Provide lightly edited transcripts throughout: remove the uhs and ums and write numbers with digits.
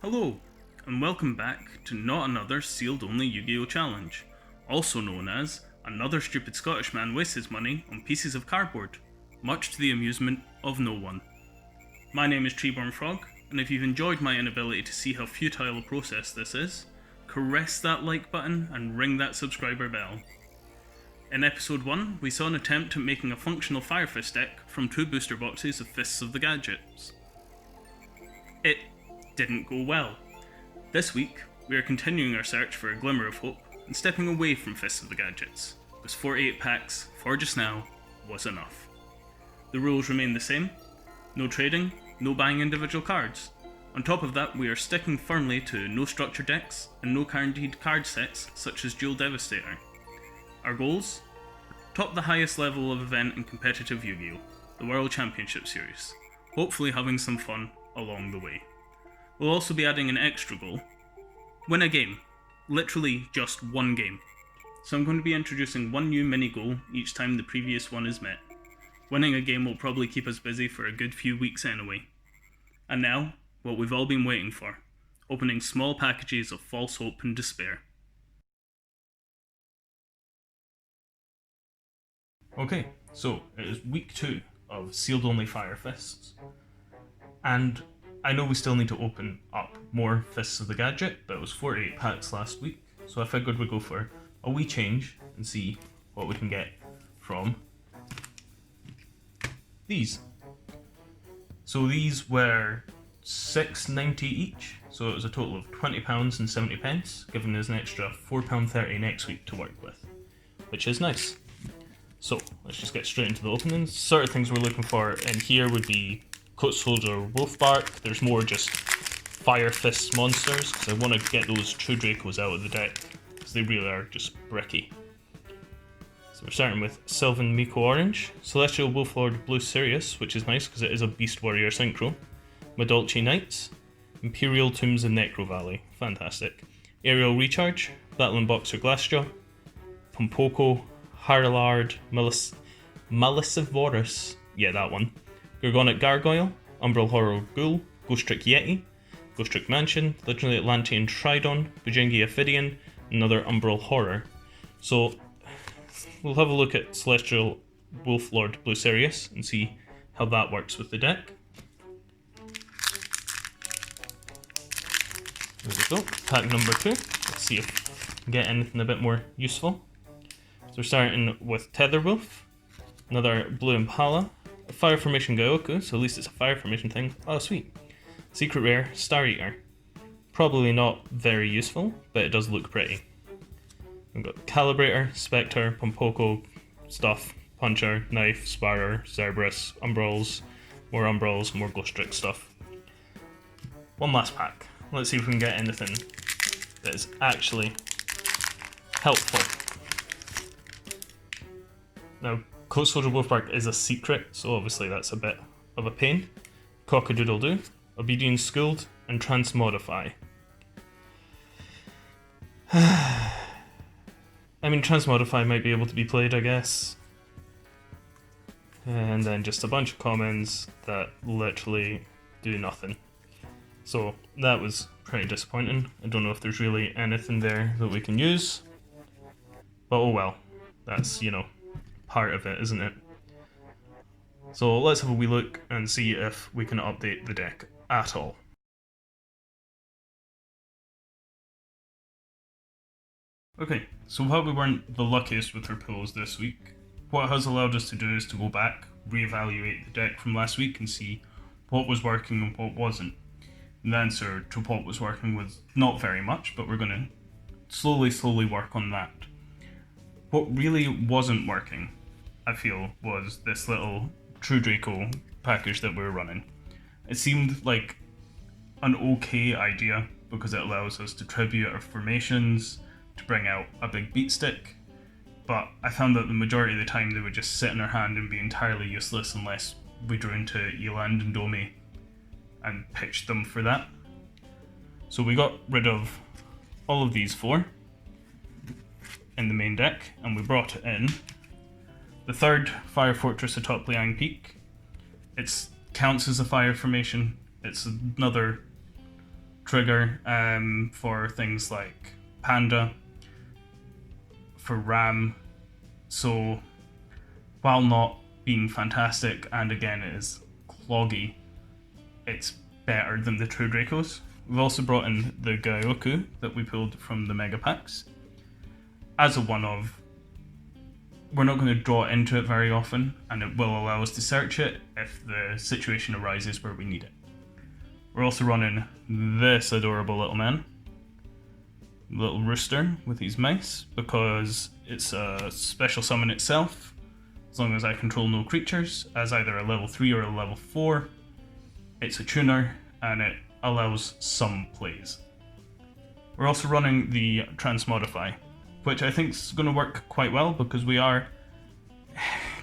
Hello, and welcome back to not another sealed only Yu-Gi-Oh! Challenge, also known as another stupid Scottish man wastes his money on pieces of cardboard, much to the amusement of no one. My name is Treeborn Frog, and if you've enjoyed my inability to see how futile a process this is, caress that like button and ring that subscriber bell. In episode 1, we saw an attempt at making a functional Fire Fist deck from 2 booster boxes of Fists of the Gadgets. It didn't go well. This week, we are continuing our search for a glimmer of hope and stepping away from Fists of the Gadgets, because 48 packs, for just now, was enough. The rules remain the same: no trading, no buying individual cards. On top of that, we are sticking firmly to no structure decks and no guaranteed card sets such as Duel Devastator. Our goals? Top the highest level of event in competitive Yu-Gi-Oh! The World Championship Series, hopefully having some fun along the way. We'll also be adding an extra goal: win a game. Literally just one game. So I'm going to be introducing one new mini goal each time the previous one is met. Winning a game will probably keep us busy for a good few weeks anyway. And now, what we've all been waiting for: opening small packages of false hope and despair. Okay, so it is week 2 of sealed only Fire Fists, and I know we still need to open up more Fists of the Gadget, but it was 48 packs last week, so I figured we'd go for a wee change and see what we can get from these. So these were £6.90 each, so it was a total of £20 and 70 pence, giving us an extra £4.30 next week to work with, which is nice. So let's just get straight into the openings. Sort of things we're looking for in here would be Coat Soldier Wolfbark. There's more just Fire Fist monsters, because I want to get those True Dracos out of the deck, because they really are just bricky. So we're starting with Sylvan Miko Orange, Celestial Wolflord Blue Sirius, which is nice because it is a Beast Warrior Synchro, Madolchi Knights, Imperial Tombs and Necro Valley, fantastic, Aerial Recharge, Battling Boxer Glassjaw, Pompoko, Haralard, Malicivorous, yeah that one, Gorgonic Gargoyle, Umbral Horror Ghoul, Ghost Trick Yeti, Ghost Trick Mansion, Legendary Atlantean Tridon, Bujingi Ophidian, another Umbral Horror. So we'll have a look at Celestial Wolflord Blue Sirius and see how that works with the deck. There we go, pack number 2. Let's see if we can get anything a bit more useful. So we're starting with Tetherwolf, another Blue Impala, a Fire Formation Gaoku, so at least it's a Fire Formation thing. Oh sweet. Secret Rare, Star Eater. Probably not very useful, but it does look pretty. We've got Calibrator, Spectre, Pompoko, Stuff, Puncher, Knife, Sparrer, Cerberus, Umbrals, more Ghost Trick stuff. One last pack. Let's see if we can get anything that is actually helpful. Now, Coat Soldier Wolfbark is a secret, so obviously that's a bit of a pain. Cockadoodle-Doo, Obedience Schooled, and Transmodify. I mean, Transmodify might be able to be played, I guess. And then just a bunch of commons that literally do nothing. So that was pretty disappointing. I don't know if there's really anything there that we can use. But oh well, that's, you know, part of it, isn't it? So let's have a wee look and see if we can update the deck at all. Okay, so while we weren't the luckiest with our pulls this week, what has allowed us to do is to go back, reevaluate the deck from last week and see what was working and what wasn't. And the answer to what was working was not very much, but we're going to slowly work on that. What really wasn't working, I feel, was this little True Draco package that we're running. It seemed like an okay idea because it allows us to tribute our formations, to bring out a big beat stick, but I found that the majority of the time they would just sit in our hand and be entirely useless unless we drew into Eland and Domi and pitched them for that. So we got rid of all of these 4 in the main deck, and we brought in the 3rd Fire Fortress atop Liang Peak. It counts as a fire formation. It's another trigger for things like Panda, for Ram. So while not being fantastic, and again it is cloggy, it's better than the True Dracos. We've also brought in the Gaioku that we pulled from the Mega Packs. As a one-of, we're not going to draw into it very often, and it will allow us to search it if the situation arises where we need it. We're also running this adorable little man, little rooster with his mice, because it's a special summon itself, as long as I control no creatures, as either a level 3 or a level 4. It's a tuner, and it allows some plays. We're also running the Transmodify, which I think is going to work quite well because we are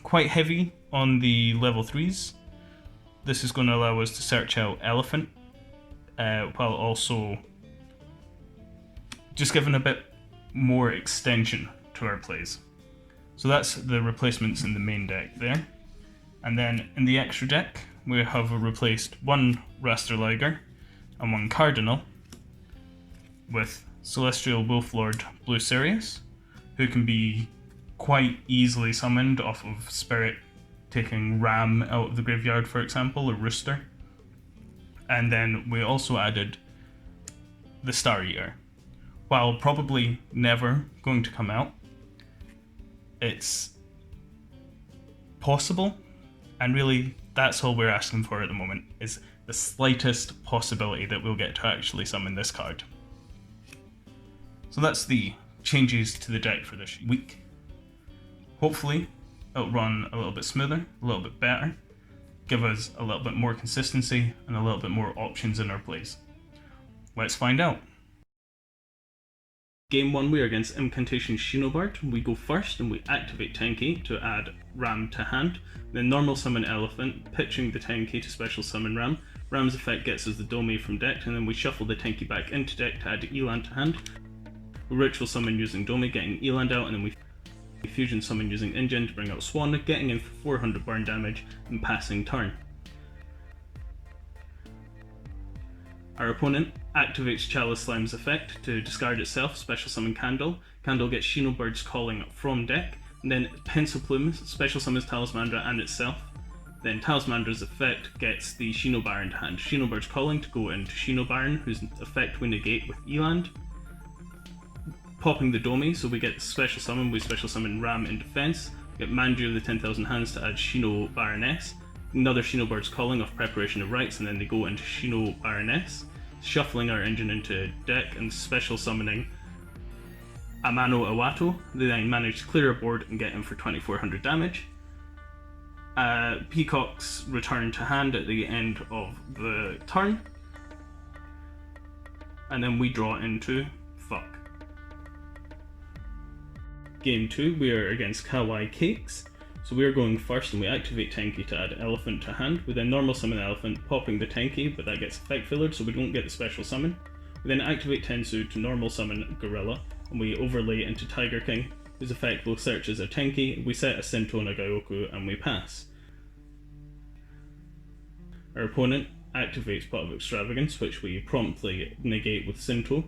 quite heavy on the level 3s. This is going to allow us to search out Elephant, while also just giving a bit more extension to our plays. So that's the replacements in the main deck there. And then in the extra deck, we have replaced one Raster Liger and one Cardinal with Celestial Wolflord Blue Sirius, who can be quite easily summoned off of Spirit, taking Ram out of the graveyard, for example, or Rooster. And then we also added the Star Eater. While probably never going to come out, it's possible, and really that's all we're asking for at the moment, is the slightest possibility that we'll get to actually summon this card. So that's the changes to the deck for this week. Hopefully it'll run a little bit smoother, a little bit better, give us a little bit more consistency and a little bit more options in our plays. Let's find out. Game 1 we are against Implantation Shinobard. We go first and we activate Tenki to add Ram to hand, then normal summon Elephant, pitching the Tenki to special summon Ram. Ram's effect gets us the Domi from deck, and then we shuffle the Tenki back into deck to add Elan to hand. We ritual summon using Domi, getting Eland out, and then we fusion summon using InGen to bring out Swan, getting in for 400 burn damage and passing turn. Our opponent activates Chalice Slime's effect to discard itself, special summon Candle. Candle gets Shinobird's Calling from deck, and then Pencil Plume special summons Talismandra and itself. Then Talismandra's effect gets the Shinobaron to hand. Shinobird's Calling to go into Shinobaron, whose effect we negate with Eland. Popping the Domi, so we get special summon, we special summon Ram in defense. We get Manju of the 10,000 Hands to add Shino Baroness. Another Shinobird's Calling off Preparation of Rites, and then they go into Shino Baroness. Shuffling our engine into deck and special summoning Amano Awato. They then manage to clear a board and get in for 2400 damage. Peacock's return to hand at the end of the turn. And then we draw into Fuck. Game 2, we are against Kawaii Cakes. So we are going first and we activate Tenki to add Elephant to hand. We then normal summon Elephant, popping the Tenki, but that gets effect fillered, so we don't get the special summon. We then activate Tensu to normal summon Gorilla, and we overlay into Tiger King, whose effect will search as a Tenki. We set a Sinto and a Gaioku, and we pass. Our opponent activates Pot of Extravagance, which we promptly negate with Sinto,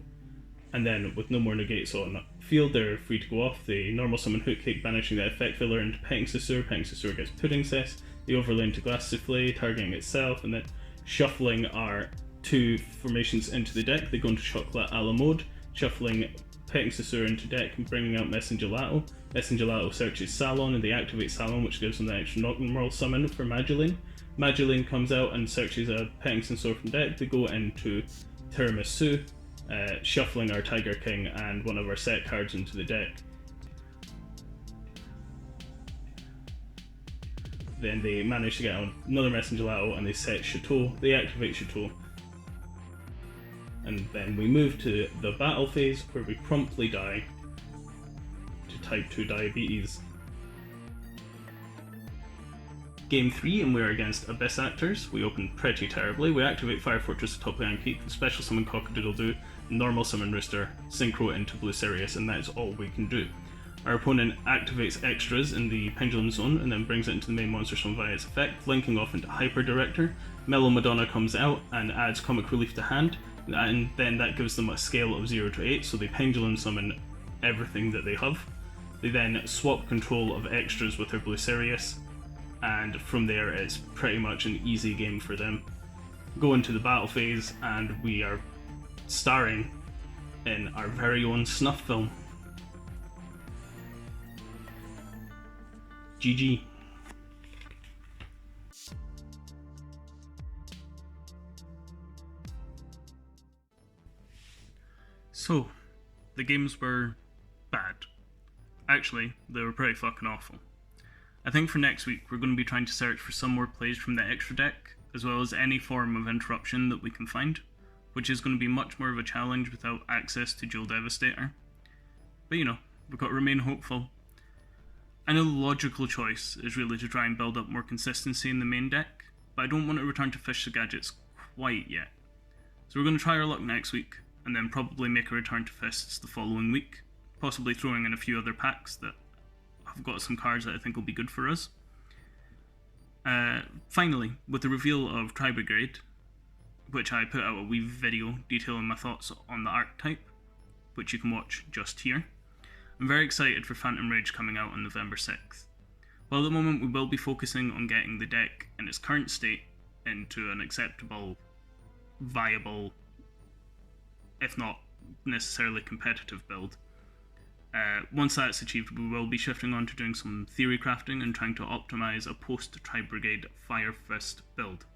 and then with no more negates on field, they're free to go off. They normal summon Hook Cake, banishing the effect filler into Petting Susur. Petting Susur gets Pudding Cess. They overlay into Glass Souffle, targeting itself, and then shuffling our two formations into the deck. They go into Chocolate a la mode, shuffling Petting Susur into deck and bringing out Messenger Lato. Messenger Lato searches Salon, and they activate Salon, which gives them the extra normal summon for Mageline. Mageline comes out and searches a Petting Susur from deck. They go into Tiramisu, shuffling our Tiger King and one of our set cards into the deck. Then they manage to get another Messenger Lato and they set Chateau. They activate Chateau. And then we move to the battle phase where we promptly die to type 2 diabetes. Game 3 and we're against Abyss Actors. We open pretty terribly. We activate Fire Fortress atop Lion Peak, special summon Cock-a-Doodle-Doo, normal summon Rooster, synchro into Blue Sirius, and that is all we can do. Our opponent activates extras in the Pendulum Zone and then brings it into the main monster zone via its effect, linking off into Hyper Director. Mellow Madonna comes out and adds Comic Relief to hand. and then that gives them a scale of 0 to 8, so they pendulum summon everything that they have. They then swap control of extras with their Blue Sirius, and from there it's pretty much an easy game for them. Go into the battle phase, and we are starring in our very own snuff film. GG. So, the games were bad. Actually, they were pretty fucking awful. I think for next week we're going to be trying to search for some more plays from the extra deck, as well as any form of interruption that we can find, which is going to be much more of a challenge without access to Duel Devastator. But we've got to remain hopeful. I know the logical choice is really to try and build up more consistency in the main deck, but I don't want to return to Fish the Gadgets quite yet. So we're going to try our luck next week, and then probably make a return to Fists the following week, possibly throwing in a few other packs that have got some cards that I think will be good for us. Finally, with the reveal of Tri-Brigade, which I put out a wee video detailing my thoughts on the archetype, which you can watch just here, I'm very excited for Phantom Rage coming out on November 6th. While at the moment we will be focusing on getting the deck in its current state into an acceptable, viable, if not necessarily competitive build. Once that's achieved, we will be shifting on to doing some theory crafting and trying to optimize a post-Tri-Brigade Fire Fist build.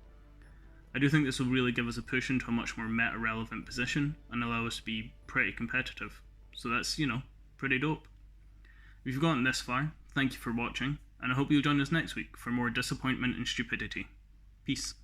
I do think this will really give us a push into a much more meta-relevant position and allow us to be pretty competitive. So that's, pretty dope. If you've gotten this far, thank you for watching, and I hope you'll join us next week for more disappointment and stupidity. Peace.